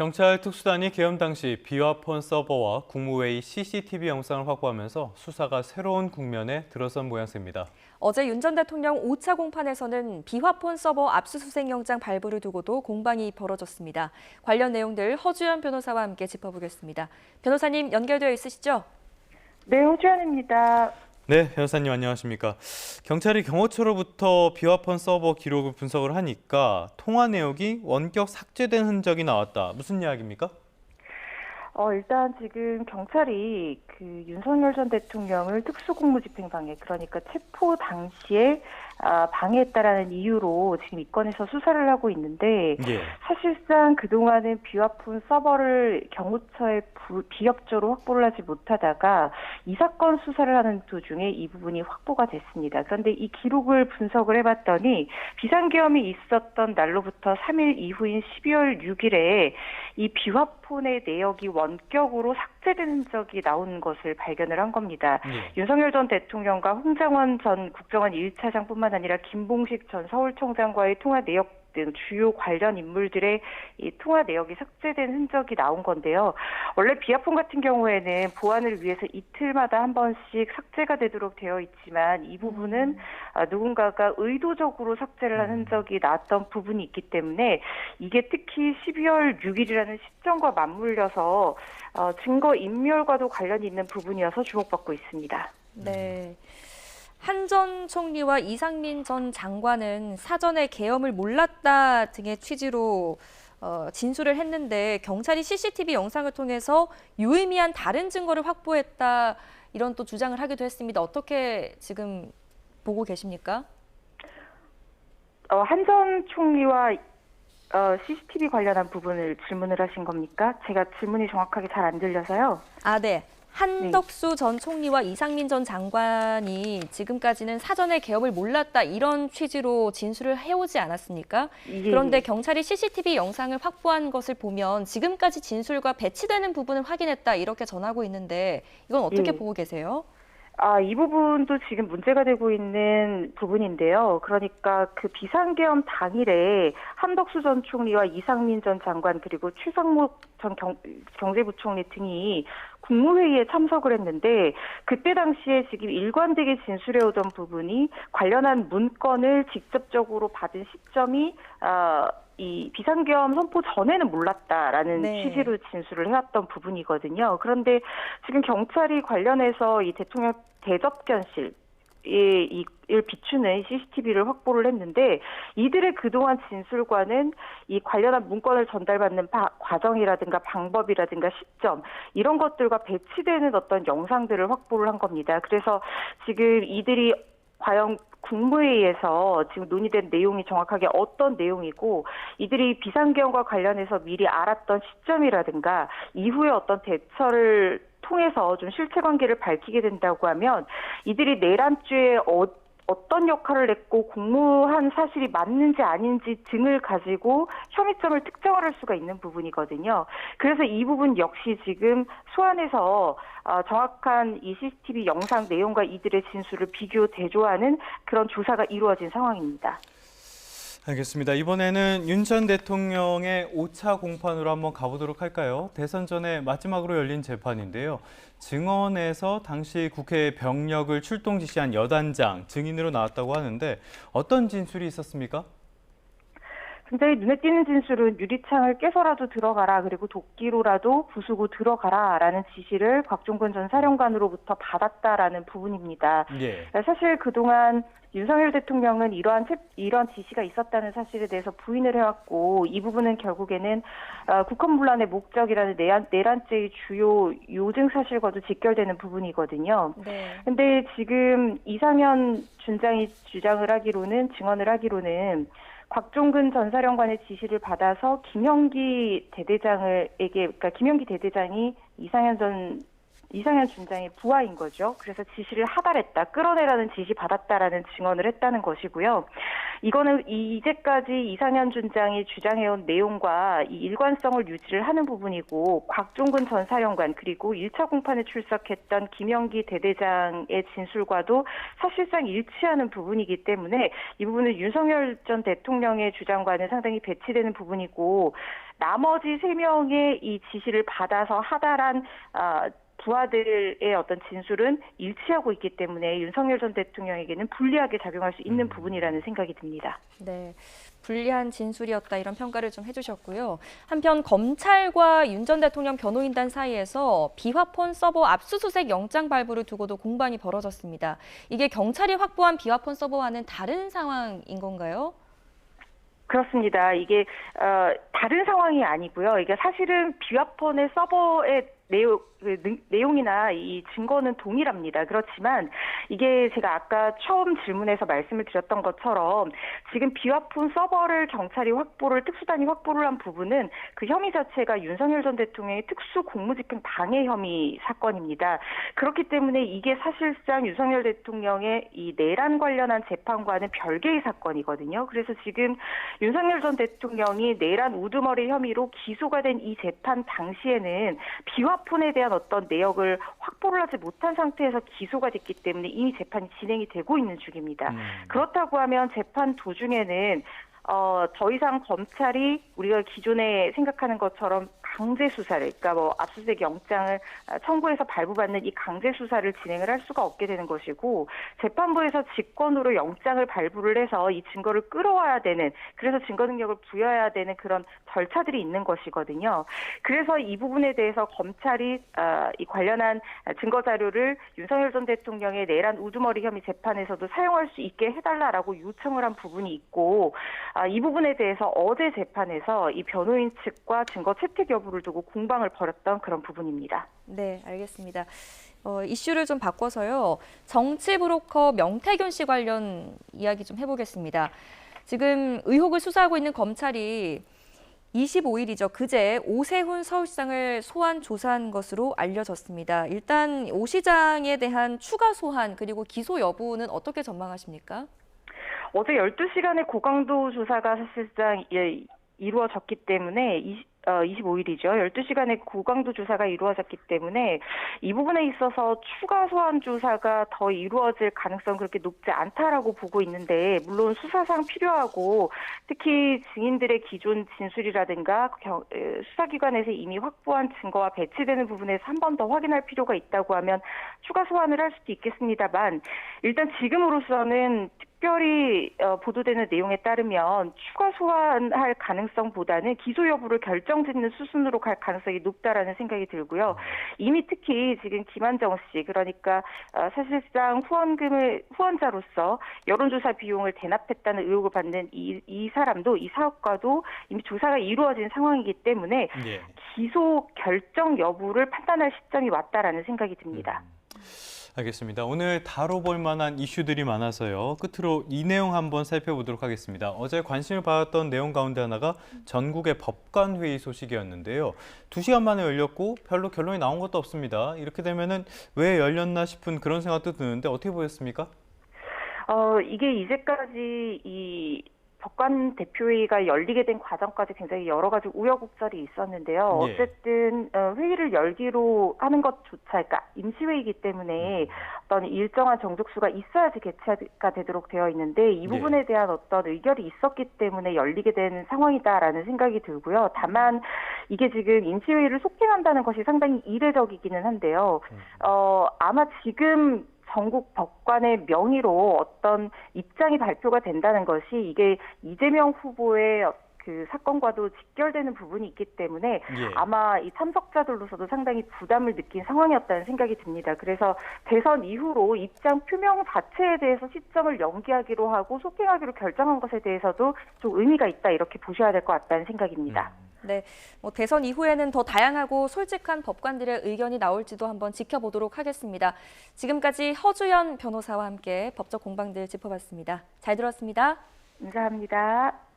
경찰 특수단이 계엄 당시 비화폰 서버와 국무회의 CCTV 영상을 확보하면서 수사가 새로운 국면에 들어선 모양새입니다. 어제 윤 전 대통령 5차 공판에서는 비화폰 서버 압수수색 영장 발부를 두고도 공방이 벌어졌습니다. 관련 내용들 허주연 변호사와 함께 짚어보겠습니다. 변호사님 연결되어 있으시죠? 네, 허주연입니다. 네, 변호사님 안녕하십니까. 경찰이 경호처로부터 비화폰 서버 기록을 분석을 하니까 통화 내역이 원격 삭제된 흔적이 나왔다. 무슨 이야기입니까? 일단 지금 경찰이 그 윤석열 전 대통령을 특수공무집행방해, 그러니까 체포 당시에 방해했다라는 이유로 지금 이 건에서 수사를 하고 있는데 사실상 그동안은 비화폰 서버를 경호처에 비협조로 확보를 하지 못하다가 이 사건 수사를 하는 도중에 이 부분이 확보가 됐습니다. 그런데 이 기록을 분석을 해봤더니 비상계엄이 있었던 날로부터 3일 이후인 12월 6일에 이 비화폰의 내역이 원격으로 삭제된 흔적이 나온 것을 발견을 한 겁니다. 윤석열 전 대통령과 홍장원 전 국정원 1차장뿐만 아니라 김봉식 전 서울청장과의 통화 내역 등 주요 관련 인물들의 이 통화 내역이 삭제된 흔적이 나온 건데요. 원래 비화폰 같은 경우에는 보안을 위해서 이틀마다 한 번씩 삭제가 되도록 되어 있지만 이 부분은 누군가가 의도적으로 삭제를 한 흔적이 나왔던 부분이 있기 때문에 이게 특히 12월 6일이라는 시점과 맞물려서 증거 인멸과도 관련이 있는 부분이어서 주목받고 있습니다. 네. 한 전 총리와 이상민 전 장관은 사전에 계엄을 몰랐다 등의 취지로 진술을 했는데 경찰이 CCTV 영상을 통해서 유의미한 다른 증거를 확보했다 이런 또 주장을 하기도 했습니다. 어떻게 지금 보고 계십니까? 한 전 총리와 CCTV 관련한 부분을 질문을 하신 겁니까? 제가 질문이 정확하게 잘 안 들려서요. 네. 한덕수 전 총리와 이상민 전 장관이 지금까지는 사전에 계엄을 몰랐다 이런 취지로 진술을 해오지 않았습니까? 그런데 경찰이 CCTV 영상을 확보한 것을 보면 지금까지 진술과 배치되는 부분을 확인했다 이렇게 전하고 있는데 이건 어떻게 보고 계세요? 이 부분도 지금 문제가 되고 있는 부분인데요. 그러니까 그 비상계엄 당일에 한덕수 전 총리와 이상민 전 장관 그리고 최상목 전 경제부총리 등이 국무회의에 참석을 했는데 그때 당시에 지금 일관되게 진술해오던 부분이 관련한 문건을 직접적으로 받은 시점이 이 비상계엄 선포 전에는 몰랐다라는 취지로 진술을 해왔던 부분이거든요. 그런데 지금 경찰이 관련해서 이 대통령 대접견실 이를 비추는 CCTV를 확보를 했는데 이들의 그동안 진술과는 이 관련한 문건을 전달받는 과정이라든가 방법이라든가 시점 이런 것들과 배치되는 어떤 영상들을 확보를 한 겁니다. 그래서 지금 이들이 과연 국무회의에서 지금 논의된 내용이 정확하게 어떤 내용이고 이들이 비상계엄과 관련해서 미리 알았던 시점이라든가 이후에 어떤 대처를 통해서 좀 실체관계를 밝히게 된다고 하면 이들이 내란죄에 어떤 역할을 했고 공모한 사실이 맞는지 아닌지 등을 가지고 혐의점을 특정할 수가 있는 부분이거든요. 그래서 이 부분 역시 지금 소환해서 정확한 이 CCTV 영상 내용과 이들의 진술을 비교 대조하는 그런 조사가 이루어진 상황입니다. 알겠습니다. 이번에는 윤 전 대통령의 5차 공판으로 한번 가보도록 할까요? 대선 전에 마지막으로 열린 재판인데요. 증언에서 당시 국회 병력을 출동 지시한 여단장 증인으로 나왔다고 하는데 어떤 진술이 있었습니까? 굉장히 눈에 띄는 진술은 유리창을 깨서라도 들어가라 그리고 도끼로라도 부수고 들어가라라는 지시를 곽종근 전 사령관으로부터 받았다라는 부분입니다. 사실 그동안 윤석열 대통령은 이런 지시가 있었다는 사실에 대해서 부인을 해왔고 이 부분은 결국에는 국헌문란의 목적이라는 내란죄의 주요 요증 사실과도 직결되는 부분이거든요. 그런데 지금 이상현 준장이 증언을 하기로는 곽종근 전 사령관의 지시를 받아서 김형기 대대장이 이상현 전 이상현 준장의 부하인 거죠. 그래서 지시를 하달했다, 끌어내라는 지시 받았다라는 증언을 했다는 것이고요. 이거는 이제까지 이상현 준장이 주장해온 내용과 이 일관성을 유지를 하는 부분이고, 곽종근 전 사령관 그리고 1차 공판에 출석했던 김영기 대대장의 진술과도 사실상 일치하는 부분이기 때문에 이 부분은 윤석열 전 대통령의 주장과는 상당히 배치되는 부분이고, 나머지 3명의 이 지시를 받아서 하달한 부하들의 어떤 진술은 일치하고 있기 때문에 윤석열 전 대통령에게는 불리하게 작용할 수 있는 부분이라는 생각이 듭니다. 네, 불리한 진술이었다 이런 평가를 좀 해주셨고요. 한편 검찰과 윤 전 대통령 변호인단 사이에서 비화폰 서버 압수수색 영장 발부를 두고도 공방이 벌어졌습니다. 이게 경찰이 확보한 비화폰 서버와는 다른 상황인 건가요? 그렇습니다. 이게 다른 상황이 아니고요. 이게 사실은 비화폰의 서버의 내용이나 이 증거는 동일합니다. 그렇지만 이게 제가 아까 처음 질문에서 말씀을 드렸던 것처럼 지금 비화폰 서버를 경찰이 특수단이 확보를 한 부분은 그 혐의 자체가 윤석열 전 대통령의 특수 공무집행 방해 혐의 사건입니다. 그렇기 때문에 이게 사실상 윤석열 대통령의 이 내란 관련한 재판과는 별개의 사건이거든요. 그래서 지금 윤석열 전 대통령이 내란 우두머리 혐의로 기소가 된 이 재판 당시에는 비화폰에 대한 어떤 내역을 확보를 하지 못한 상태에서 기소가 됐기 때문에 이미 재판이 진행이 되고 있는 중입니다. 그렇다고 하면 재판 도중에는 더 이상 검찰이 우리가 기존에 생각하는 것처럼 강제 수사를, 그러니까 뭐 압수수색 영장을 청구해서 발부받는 이 강제 수사를 진행을 할 수가 없게 되는 것이고, 재판부에서 직권으로 영장을 발부를 해서 이 증거를 끌어와야 되는, 그래서 증거 능력을 부여해야 되는 그런 절차들이 있는 것이거든요. 그래서 이 부분에 대해서 검찰이 이 관련한 증거 자료를 윤석열 전 대통령의 내란 우두머리 혐의 재판에서도 사용할 수 있게 해달라라고 요청을 한 부분이 있고, 이 부분에 대해서 어제 재판에서 이 변호인 측과 증거 채택 여부를 두고 공방을 벌였던 그런 부분입니다. 네, 알겠습니다. 이슈를 좀 바꿔서요. 정치 브로커 명태균 씨 관련 이야기 좀 해보겠습니다. 지금 의혹을 수사하고 있는 검찰이 25일이죠. 그제 오세훈 서울시장을 소환 조사한 것으로 알려졌습니다. 일단 오 시장에 대한 추가 소환 그리고 기소 여부는 어떻게 전망하십니까? 어제 12시간의 고강도 조사가 사실상 이루어졌기 때문에 25일이죠. 12시간의 고강도 조사가 이루어졌기 때문에 이 부분에 있어서 추가 소환 조사가 더 이루어질 가능성은 그렇게 높지 않다라고 보고 있는데, 물론 수사상 필요하고 특히 증인들의 기존 진술이라든가 수사기관에서 이미 확보한 증거와 배치되는 부분에서 한 번 더 확인할 필요가 있다고 하면 추가 소환을 할 수도 있겠습니다만, 일단 지금으로서는 특별히 보도되는 내용에 따르면 추가 소환할 가능성보다는 기소 여부를 결정짓는 수순으로 갈 가능성이 높다라는 생각이 들고요. 이미 특히 지금 김한정 씨, 그러니까 사실상 후원자로서 여론조사 비용을 대납했다는 의혹을 받는 이 사람도, 이 사업과도 이미 조사가 이루어진 상황이기 때문에 예. 기소 결정 여부를 판단할 시점이 왔다라는 생각이 듭니다. 알겠습니다. 오늘 다뤄볼 만한 이슈들이 많아서요. 끝으로 이 내용 한번 살펴보도록 하겠습니다. 어제 관심을 받았던 내용 가운데 하나가 전국의 법관회의 소식이었는데요. 2시간 만에 열렸고 별로 결론이 나온 것도 없습니다. 이렇게 되면은 왜 열렸나 싶은 그런 생각도 드는데 어떻게 보였습니까? 이게 이제까지 이 법관 대표회의가 열리게 된 과정까지 굉장히 여러 가지 우여곡절이 있었는데요. 예. 어쨌든 회의를 열기로 하는 것조차, 그러니까 임시회의이기 때문에 어떤 일정한 정족수가 있어야지 개최가 되도록 되어 있는데, 이 부분에 대한 어떤 의결이 있었기 때문에 열리게 된 상황이다라는 생각이 들고요. 다만 이게 지금 임시회의를 속행한다는 것이 상당히 이례적이기는 한데요. 아마 지금 전국 법관의 명의로 어떤 입장이 발표가 된다는 것이 이게 이재명 후보의 그 사건과도 직결되는 부분이 있기 때문에 예. 아마 이 참석자들로서도 상당히 부담을 느낀 상황이었다는 생각이 듭니다. 그래서 대선 이후로 입장 표명 자체에 대해서 시점을 연기하기로 하고 속행하기로 결정한 것에 대해서도 좀 의미가 있다, 이렇게 보셔야 될 것 같다는 생각입니다. 네, 대선 이후에는 더 다양하고 솔직한 법관들의 의견이 나올지도 한번 지켜보도록 하겠습니다. 지금까지 허주연 변호사와 함께 법적 공방들 짚어봤습니다. 잘 들었습니다. 감사합니다.